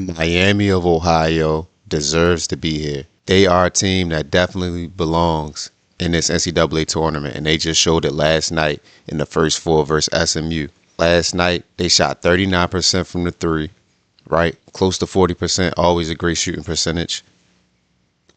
Miami of Ohio deserves to be here. They are a team that definitely belongs in this NCAA tournament, and they just showed it last night in the first four versus SMU. Last night, they shot 39% from the three, right? Close to 40%, always a great shooting percentage.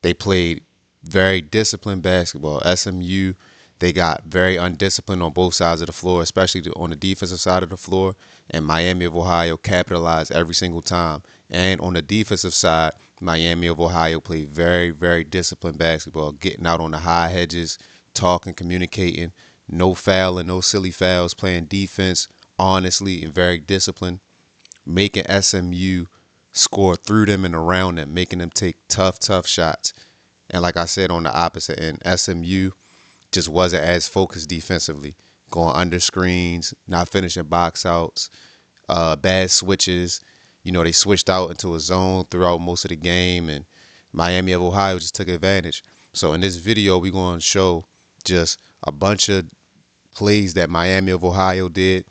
They played very disciplined basketball. SMU, they got very undisciplined on both sides of the floor, especially on the defensive side of the floor. And Miami of Ohio capitalized every single time. And on the defensive side, Miami of Ohio played very, very disciplined basketball, getting out on the high hedges, talking, communicating, no fouling, no silly fouls, playing defense honestly and very disciplined, making SMU score through them and around them, making them take tough, tough shots. And like I said, on the opposite end, SMU just wasn't as focused defensively, going under screens, not finishing box outs, bad switches. They switched out into a zone throughout most of the game, and Miami of Ohio just took advantage. So in this video, we're going to show just a bunch of plays that Miami of Ohio did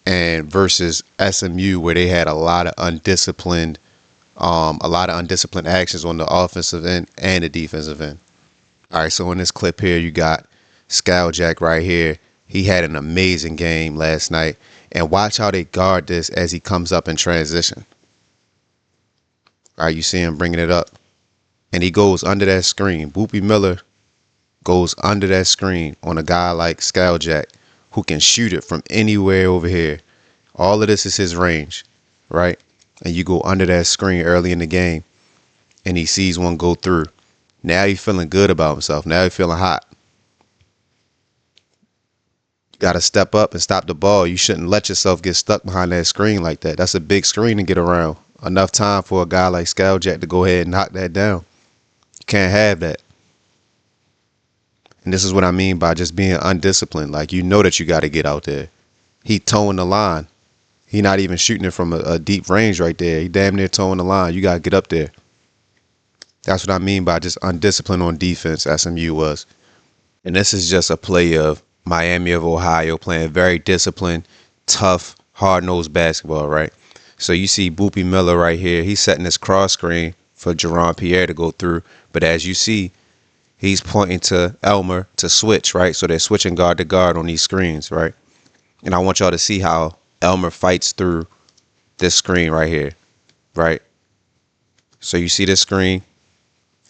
and versus SMU, where they had a lot of undisciplined actions on the offensive end and the defensive end. All right, so in this clip here, you got Jack right here. He had an amazing game last night. And watch how they guard this as he comes up in transition. All right, you see him bringing it up. And he goes under that screen. Boopy Miller goes under that screen on a guy like Jack, who can shoot it from anywhere over here. All of this is his range, right? And you go under that screen early in the game, and he sees one go through. Now he's feeling good about himself. Now he's feeling hot. You got to step up and stop the ball. You shouldn't let yourself get stuck behind that screen like that. That's a big screen to get around. Enough time for a guy like Jack to go ahead and knock that down. You can't have that. And this is what I mean by just being undisciplined. Like, you know that you got to get out there. He towing the line. He not even shooting it from a deep range right there. He damn near towing the line. You got to get up there. That's what I mean by just undisciplined on defense, SMU was. And this is just a play of Miami of Ohio playing very disciplined, tough, hard-nosed basketball, right? So you see Boopy Miller right here. He's setting this cross screen for Jerron Pierre to go through. But as you see, he's pointing to Elmer to switch, right? So they're switching guard to guard on these screens, right? And I want y'all to see how Elmer fights through this screen right here, right? So you see this screen,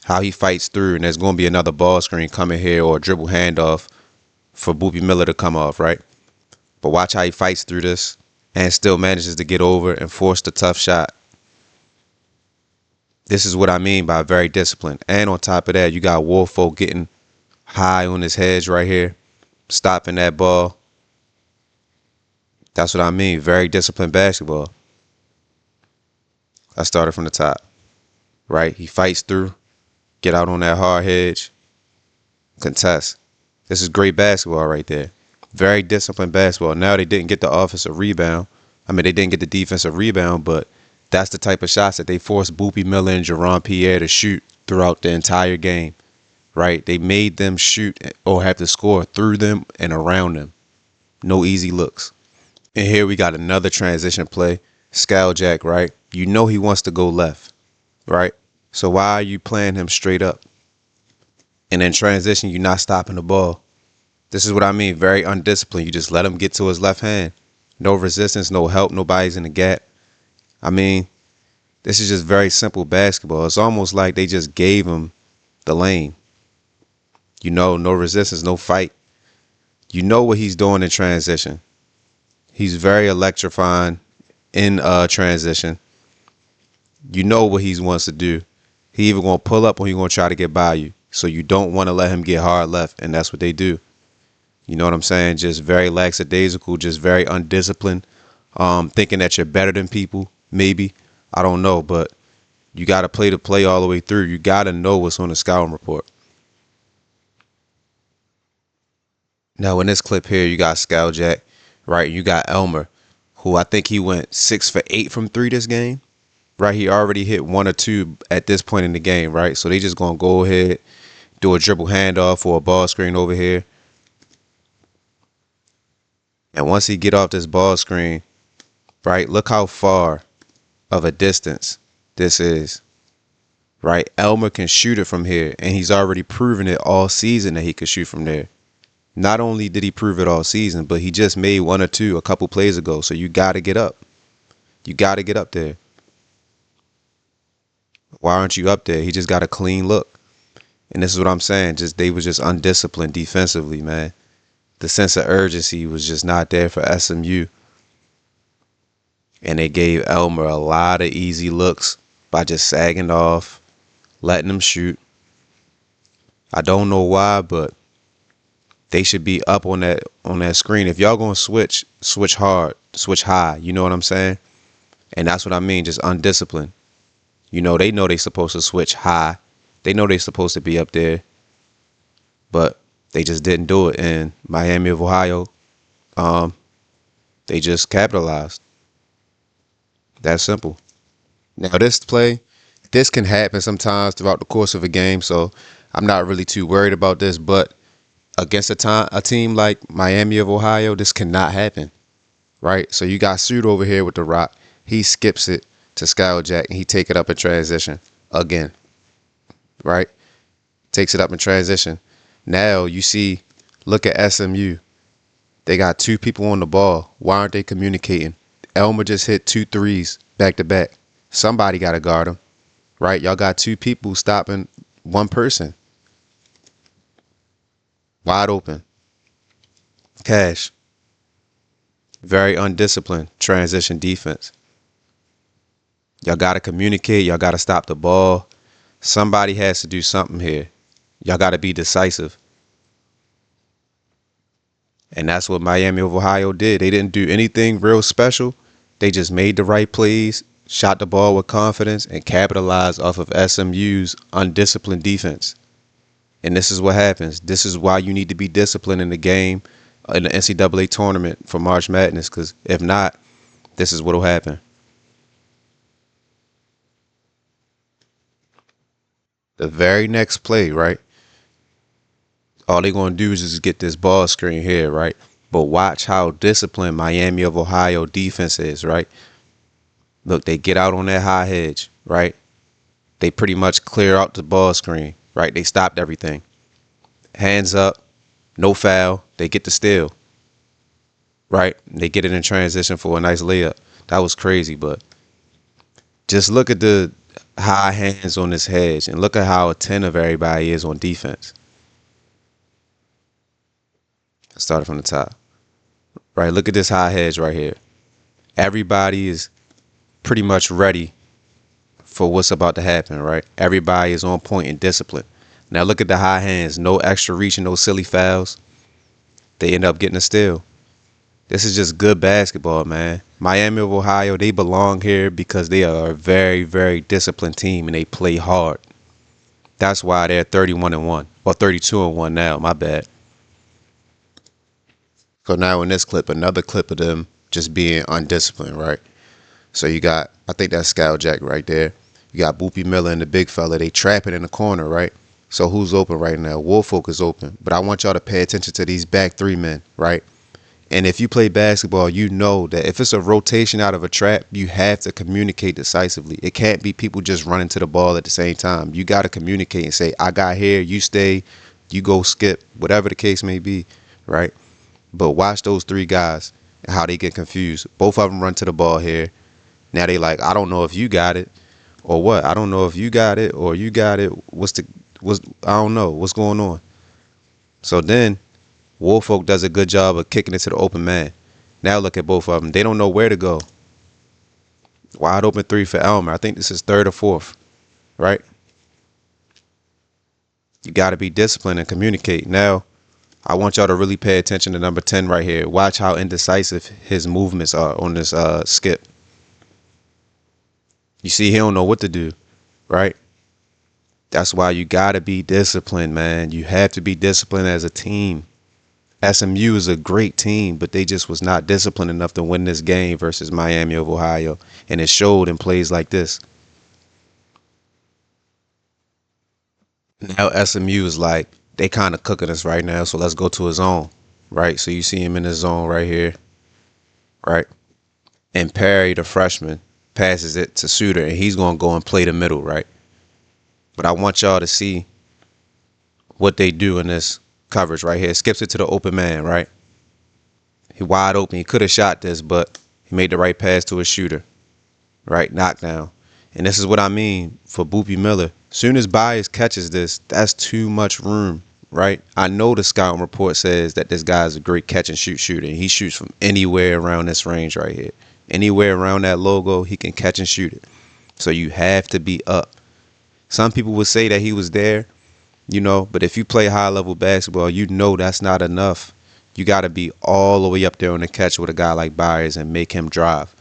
how he fights through, and there's going to be another ball screen coming here or a dribble handoff for Boopy Miller to come off, right? But watch how he fights through this and still manages to get over and force the tough shot. This is what I mean by very disciplined. And on top of that, you got Wolfo getting high on his hedge right here, stopping that ball. That's what I mean. Very disciplined basketball. I started from the top, right? He fights through, get out on that hard hedge, contest. This is great basketball right there. Very disciplined basketball. Now they didn't get the offensive rebound. I mean, they didn't get the defensive rebound, but that's the type of shots that they forced Boopy Miller and Jerron Pierre to shoot throughout the entire game, right? They made them shoot or have to score through them and around them. No easy looks. And here we got another transition play. Jack, right? You know he wants to go left, right? So why are you playing him straight up? And in transition, you're not stopping the ball. This is what I mean. Very undisciplined. You just let him get to his left hand. No resistance, no help. Nobody's in the gap. I mean, this is just very simple basketball. It's almost like they just gave him the lane. No resistance, no fight. You know what he's doing in transition. He's very electrifying in transition. You know what he wants to do. He either going to pull up or he's going to try to get by you. So you don't want to let him get hard left, and that's what they do. You know what I'm saying? Just very lackadaisical, just very undisciplined, thinking that you're better than people, maybe. I don't know, but you got to play the play all the way through. You got to know what's on the scouting report. Now, in this clip here, you got Jack, right? You got Elmer, who I think he went 6 for 8 from 3 this game, right? He already hit 1 or 2 at this point in the game, right? So they just going to go ahead, do a dribble handoff or a ball screen over here. And once he get off this ball screen, right, look how far of a distance this is, right? Elmer can shoot it from here, and he's already proven it all season that he could shoot from there. Not only did he prove it all season, but he just made one or two a couple plays ago. So you got to get up. You got to get up there. Why aren't you up there? He just got a clean look. And this is what I'm saying. Just they was just undisciplined defensively, man. The sense of urgency was just not there for SMU. And they gave Elmer a lot of easy looks by just sagging off, letting him shoot. I don't know why, but they should be up on that screen. If y'all gonna switch hard, switch high. You know what I'm saying? And that's what I mean, just undisciplined. You know they supposed to switch high. They know they supposed to be up there, but they just didn't do it. And Miami of Ohio, they just capitalized. That simple. Now this can happen sometimes throughout the course of a game, so I'm not really too worried about this. But against a team like Miami of Ohio, this cannot happen, right? So you got Suit over here with the rock. He skips it to Skyjack, and he take it up in transition again, right? Takes it up in transition. Now you see, look at SMU. They got two people on the ball. Why aren't they communicating? Elmer just hit 2 threes back to back. Somebody got to guard him, right? Y'all got two people stopping one person. Wide open. Cash. Very undisciplined transition defense. Y'all got to communicate. Y'all got to stop the ball. Somebody has to do something here. Y'all got to be decisive. And that's what Miami of Ohio did. They didn't do anything real special. They just made the right plays, shot the ball with confidence, and capitalized off of SMU's undisciplined defense. And this is what happens. This is why you need to be disciplined in the game, in the NCAA tournament for March Madness, because if not, this is what will happen. The very next play, right? All they're going to do is just get this ball screen here, right? But watch how disciplined Miami of Ohio defense is, right? Look, they get out on that high hedge, right? They pretty much clear out the ball screen, right? They stopped everything. Hands up, no foul. They get the steal, right? They get it in transition for a nice layup. That was crazy, but just look at the high hands on this hedge and look at how attentive everybody is on defense. I started from the top, right? Look at this high hedge right here. Everybody is pretty much ready for what's about to happen, right? Everybody is on point and discipline. Now look at the high hands. No extra reach and no silly fouls. They end up getting a steal. This is just good basketball, man. Miami of Ohio, they belong here because they are a very, very disciplined team and they play hard. That's why they're 31-1 or 32-1 now. My bad. So now in this clip, another clip of them just being undisciplined, right? So you got, I think that's Skyjack right there. You got Boopy Miller and the big fella. They trap it in the corner, right? So who's open right now? Woolfolk is open. But I want y'all to pay attention to these back three men, right? And if you play basketball, you know that if it's a rotation out of a trap, you have to communicate decisively. It can't be people just running to the ball at the same time. You got to communicate and say, I got here, you stay, you go skip, whatever the case may be, right? But watch those three guys and how they get confused. Both of them run to the ball here. Now they like, I don't know if you got it or what. I don't know if you got it or you got it. I don't know what's going on. So then Woolfolk does a good job of kicking it to the open man. Now look at both of them. They don't know where to go. Wide open three for Elmer. I think this is third or fourth, right? You got to be disciplined and communicate. Now, I want y'all to really pay attention to number 10 right here. Watch how indecisive his movements are on this skip. You see, he don't know what to do, right? That's why you got to be disciplined, man. You have to be disciplined as a team. SMU is a great team, but they just was not disciplined enough to win this game versus Miami of Ohio. And it showed in plays like this. Now SMU is like, they kind of cooking us right now, so let's go to his zone, right? So you see him in his zone right here, right? And Perry, the freshman, passes it to Suter, and he's going to go and play the middle, right? But I want y'all to see what they do in this coverage right here. Skips it to the open man, right? He wide open. He could have shot this, but he made the right pass to a shooter, right? Knockdown. And this is what I mean for Boopy Miller. Soon as Byers catches this, that's too much room, right? I know the scouting report says that this guy is a great catch and shoot shooter. He shoots from anywhere around this range right here. Anywhere around that logo, he can catch and shoot it. So you have to be up. Some people would say that he was there, you know, but if you play high-level basketball, you know that's not enough. You got to be all the way up there on the catch with a guy like Byers and make him drive.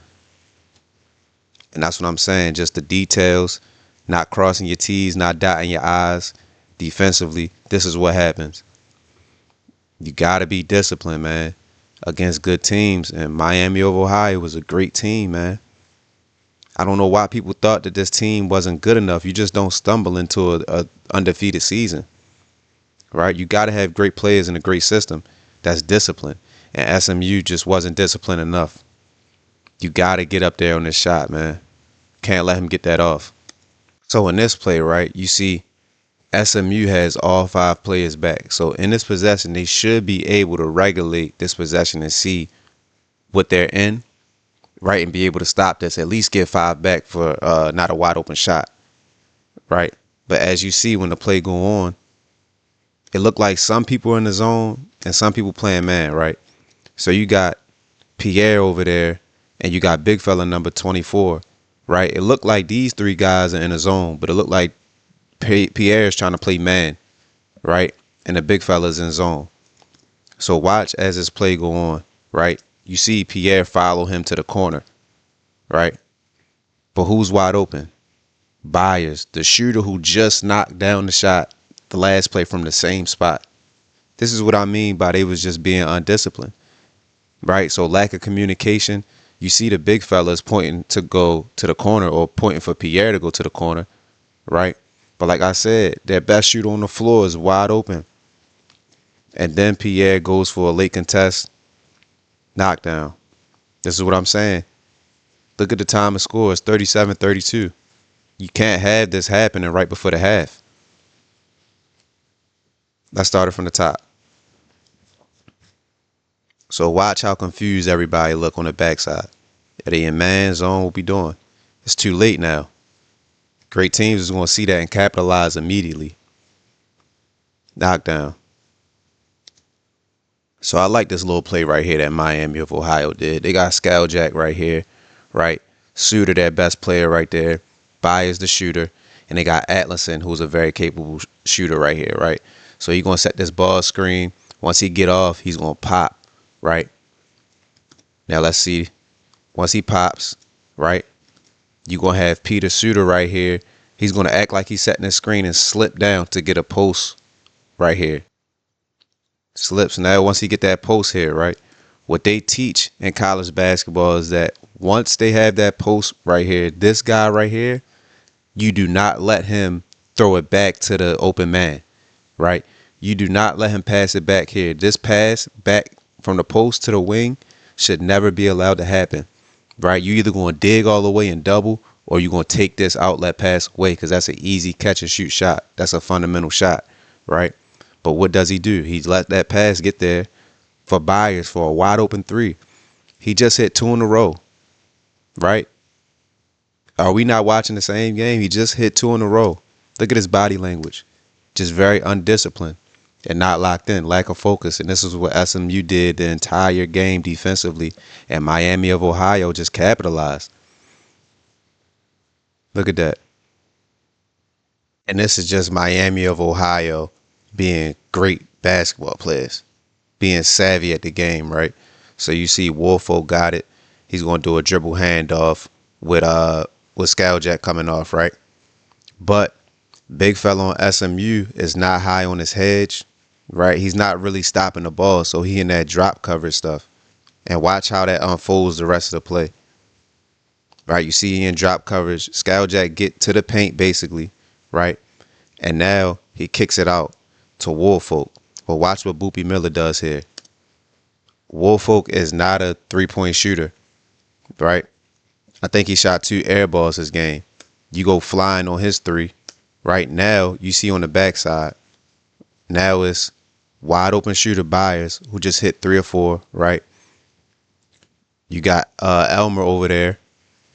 And that's what I'm saying. Just the details, not crossing your T's, not dotting your I's. Defensively, this is what happens. You got to be disciplined, man, against good teams. And Miami of Ohio was a great team, man. I don't know why people thought that this team wasn't good enough. You just don't stumble into a undefeated season, right? You got to have great players in a great system that's disciplined. And SMU just wasn't disciplined enough. You got to get up there on this shot, man. Can't let him get that off. So in this play, right, you see SMU has all 5 players back. So in this possession, they should be able to regulate this possession and see what they're in, right, and be able to stop this, at least get 5 back for not a wide open shot, right? But as you see when the play go on, it looked like some people are in the zone and some people playing man, right? So you got Pierre over there and you got big fella number 24, right? It looked like these 3 guys are in the zone, but it looked like Pierre is trying to play man, right? And the big fella's in zone. So watch as this play go on, right? You see Pierre follow him to the corner, right? But who's wide open? Byers, the shooter who just knocked down the shot, the last play from the same spot. This is what I mean by they was just being undisciplined, right? So lack of communication. You see the big fellas pointing to go to the corner or pointing for Pierre to go to the corner, right? But like I said, their best shooter on the floor is wide open. And then Pierre goes for a late contest. Knockdown. This is what I'm saying. Look at the time of score. It's 37-32. You can't have this happening right before the half. Let's start it from the top. So watch how confused everybody look on the backside. Are they in man zone? What we doing? It's too late now. Great teams is going to see that and capitalize immediately. Knockdown. So I like this little play right here that Miami of Ohio did. They got Skowjak right here, right? Suter, their best player right there. Byers, the shooter. And they got Atlason, who's a very capable shooter right here, right? So he's going to set this ball screen. Once he get off, he's going to pop, right? Now let's see. Once he pops, right, you're going to have Peter Suter right here. He's going to act like he's setting his screen and slip down to get a post right here. Slips. Now once he get that post here, right, what they teach in college basketball is that once they have that post right here, this guy right here, you do not let him throw it back to the open man, right? You do not let him pass it back here. This pass back from the post to the wing should never be allowed to happen, right? You either going to dig all the way and double, or you're going to take this outlet pass away because that's an easy catch and shoot shot. That's a fundamental shot, right? But what does he do? He let that pass get there for Byers for a wide open 3. He just hit 2 in a row, right? Are we not watching the same game? He just hit 2 in a row. Look at his body language. Just very undisciplined and not locked in, lack of focus. And this is what SMU did the entire game defensively. And Miami of Ohio just capitalized. Look at that. And this is just Miami of Ohio being great basketball players, being savvy at the game, right? So you see Woolfolk got it. He's going to do a dribble handoff with Skowjak coming off, right? But big fella on SMU is not high on his hedge, right? He's not really stopping the ball, so he in that drop coverage stuff. And watch how that unfolds the rest of the play. Right? You see he in drop coverage. Skowjak get to the paint basically, right? And now he kicks it out to Woolfolk. But watch what Boopy Miller does here. Woolfolk is not a 3-point shooter, right? I think he shot 2 air balls this game. You go flying on his 3. Right now, you see on the backside. Now it's wide open shooter Byers who just hit 3 or 4, right? You got Elmer over there,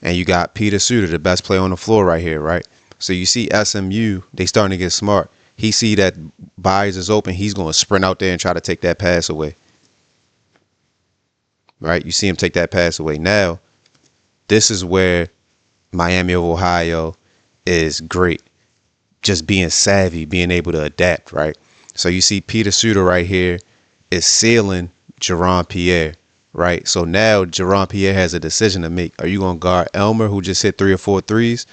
and you got Peter Suter, the best player on the floor right here, right? So you see SMU, they starting to get smart. He see that Byers is open, he's going to sprint out there and try to take that pass away. Right? You see him take that pass away. Now, this is where Miami of Ohio is great. Just being savvy, being able to adapt, right? So you see Peter Suter right here is sealing Jerron Pierre, right? So now Jerron Pierre has a decision to make. Are you going to guard Elmer, who just hit 3 or 4 threes,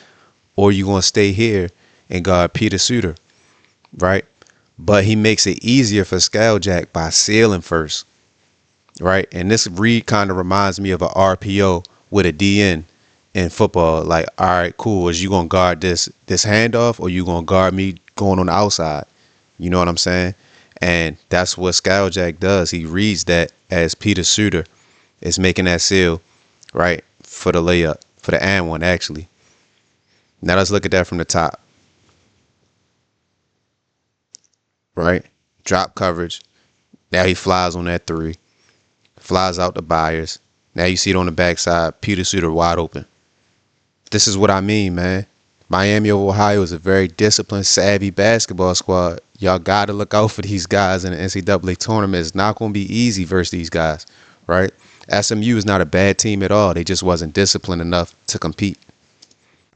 or are you going to stay here and guard Peter Suter, right? But he makes it easier for Skowjak by sealing first, right? And this read kind of reminds me of a RPO with a DN in football. Like, all right, cool. Is you going to guard this handoff, or you going to guard me going on the outside? You know what I'm saying? And that's what Skowjak does. He reads that as Peter Suter is making that seal, right, for the layup, for the and one, actually. Now let's look at that from the top, right? Drop coverage. Now he flies on that 3. Flies out to Byers. Now you see it on the backside. Peter Suter wide open. This is what I mean, man. Miami of Ohio is a very disciplined, savvy basketball squad. Y'all got to look out for these guys in the NCAA tournament. It's not going to be easy versus these guys, right? SMU is not a bad team at all. They just wasn't disciplined enough to compete.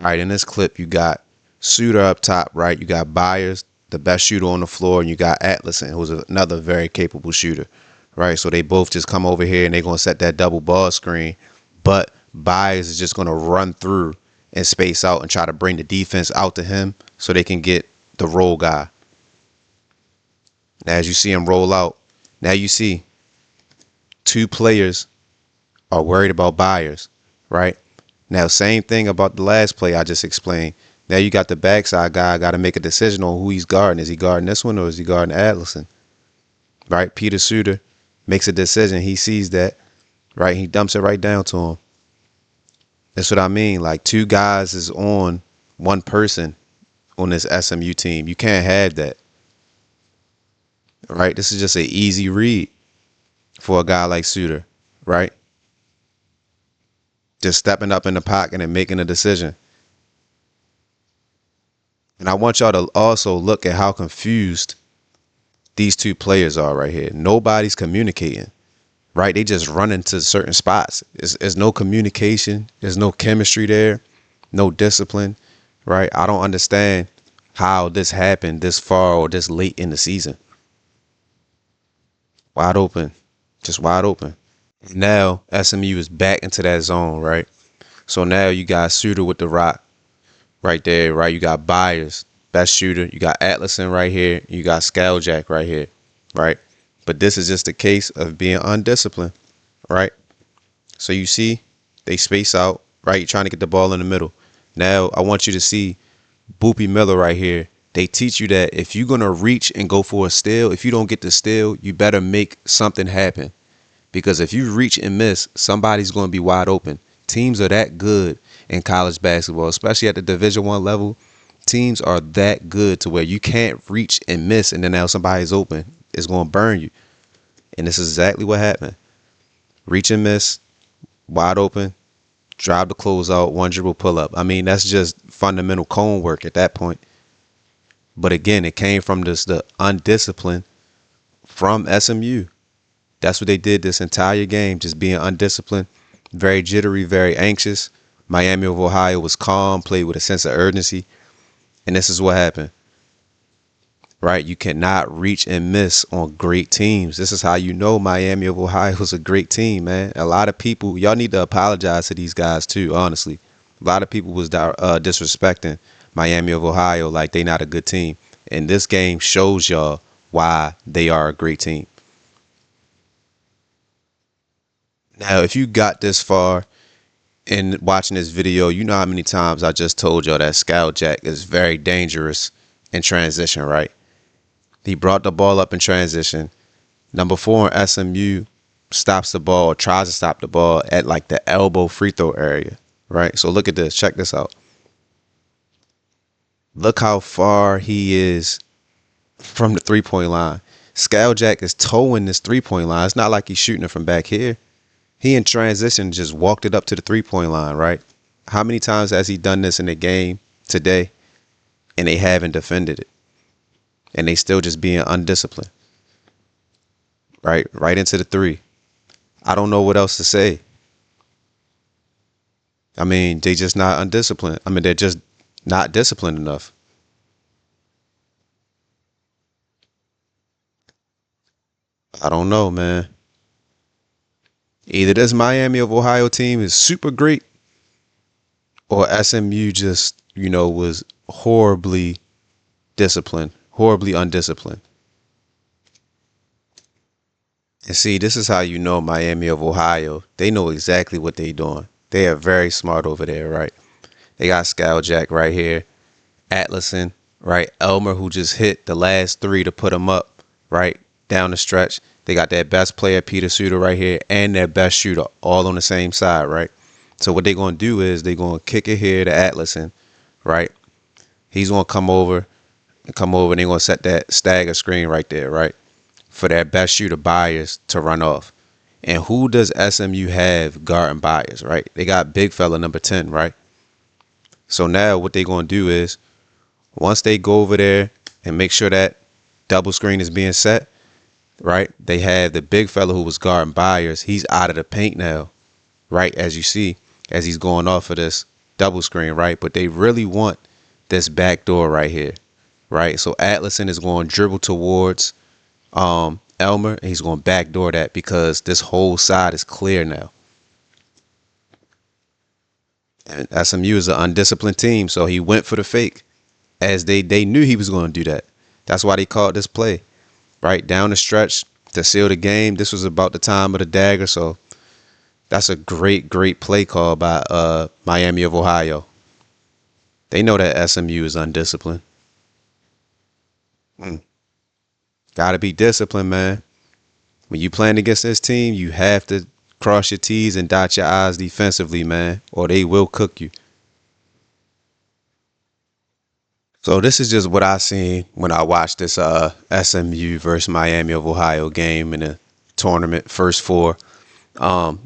All right, in this clip, you got Suter up top, right? You got Byers, the best shooter on the floor, and you got Atlason, who's another very capable shooter, right? So they both just come over here and they're going to set that double ball screen, but Byers is just going to run through and space out and try to bring the defense out to him so they can get the roll guy. Now, as you see him roll out, now you see 2 players are worried about Byers, right? Now, same thing about the last play I just explained. Now you got the backside guy got to make a decision on who he's guarding. Is he guarding this one, or is he guarding Atlason? Right? Peter Suter makes a decision. He sees that, right? He dumps it right down to him. That's what I mean. Like, 2 guys is on 1 person on this SMU team. You can't have that. Right? This is just an easy read for a guy like Suter, right? Just stepping up in the pocket and making a decision. And I want y'all to also look at how confused these 2 players are right here. Nobody's communicating, right? They just run into certain spots. There's no communication. There's no chemistry there. No discipline, right? I don't understand how this happened this far or this late in the season. Wide open. Just wide open. Now SMU is back into that zone, right? So now you got Suter with the rock right there, right? You got Byers, best shooter. You got Atlason right here. You got Skowjak right here, right? But this is just a case of being undisciplined, right? So you see they space out, right? You're trying to get the ball in the middle. Now I want you to see Boopy Miller right here. They teach you that if you're going to reach and go for a steal, if you don't get the steal, you better make something happen. Because if you reach and miss, somebody's going to be wide open. Teams are that good in college basketball, especially at the Division I level. Teams are that good to where you can't reach and miss, and then now somebody's open. It's going to burn you. And this is exactly what happened. Reach and miss, wide open, drive the closeout, 1 dribble pull up. I mean, that's just fundamental cone work at that point. But again, it came from the undiscipline from SMU. That's what they did this entire game, just being undisciplined, very jittery, very anxious. Miami of Ohio was calm, played with a sense of urgency. And this is what happened, right? You cannot reach and miss on great teams. This is how you know Miami of Ohio is a great team, man. A lot of people, y'all need to apologize to these guys too, honestly. A lot of people was disrespecting Miami of Ohio like they not a good team. And this game shows y'all why they are a great team. Now, if you got this far in watching this video, you know how many times I just told y'all that Skowjak is very dangerous in transition, right? He brought the ball up in transition. Number 4 in SMU stops the ball or tries to stop the ball at like the elbow free throw area, right? So look at this. Check this out. Look how far he is from the 3-point line. Jack is towing this 3-point line. It's not like he's shooting it from back here. He in transition just walked it up to the 3-point line, right? How many times has he done this in the game today and they haven't defended it? And they still just being undisciplined, right? Right into the three. I don't know what else to say. I mean, they just not undisciplined. I mean, they're just not disciplined enough. I don't know, man. Either this Miami of Ohio team is super great or SMU just, was horribly disciplined, horribly undisciplined. And see, this is how you know Miami of Ohio. They know exactly what they're doing. They are very smart over there, right? They got Jack right here, Atlason, right? Elmer, who just hit the last three to put him up, right? Down the stretch. They got their best player, Peter Suter, right here, and their best shooter all on the same side, right? So what they're going to do is they're going to kick it here to Atlason, right? He's going to come over, and they're going to set that stagger screen right there, right? For their best shooter, Byers, to run off. And who does SMU have guarding Byers, right? They got big fella number 10, right? So now what they're going to do is once they go over there and make sure that double screen is being set, right? They have the big fella who was guarding Byers. He's out of the paint now, right? As you see, as he's going off of this double screen, right? But they really want this back door right here, right? So Atlason is going to dribble towards Elmer, and he's going to backdoor that because this whole side is clear now. And SMU is an undisciplined team, so he went for the fake, as they knew he was going to do that. That's why they called this play, right down the stretch to seal the game. This was about the time of the dagger, so that's a great play call by Miami of Ohio. They know that SMU is undisciplined. Got to be disciplined, man. When you playing against this team, you have to cross your T's and dot your I's defensively, man, or they will cook you. So this is just what I seen when I watched this SMU versus Miami of Ohio game in the tournament, first four.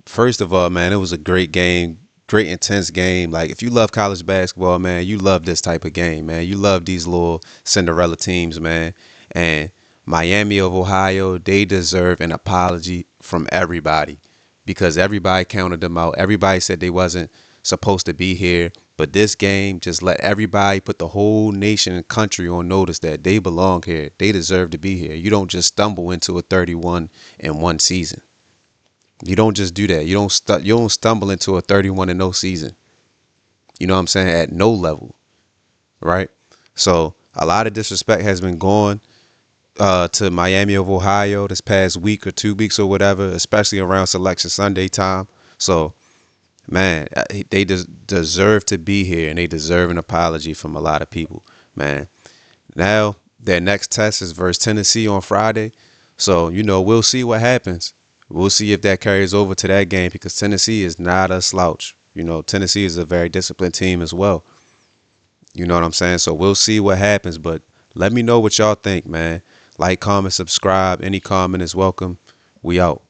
First of all, man, it was a great game, great intense game. Like if you love college basketball, man, you love this type of game, man. You love these little Cinderella teams, man. And Miami of Ohio, they deserve an apology from everybody because everybody counted them out. Everybody said they wasn't supposed to be here. But this game just let everybody, put the whole nation and country on notice that they belong here. They deserve to be here. You don't just stumble into a 31 in one season. You don't just do that. You don't stumble into a 31-0 season. You know what I'm saying? At no level, right? So a lot of disrespect has been going to Miami of Ohio this past week or 2 weeks or whatever, especially around Selection Sunday time. So, man, they deserve to be here, and they deserve an apology from a lot of people, man. Now, their next test is versus Tennessee on Friday. So, we'll see what happens. We'll see if that carries over to that game because Tennessee is not a slouch. Tennessee is a very disciplined team as well. You know what I'm saying? So we'll see what happens, but let me know what y'all think, man. Like, comment, subscribe. Any comment is welcome. We out.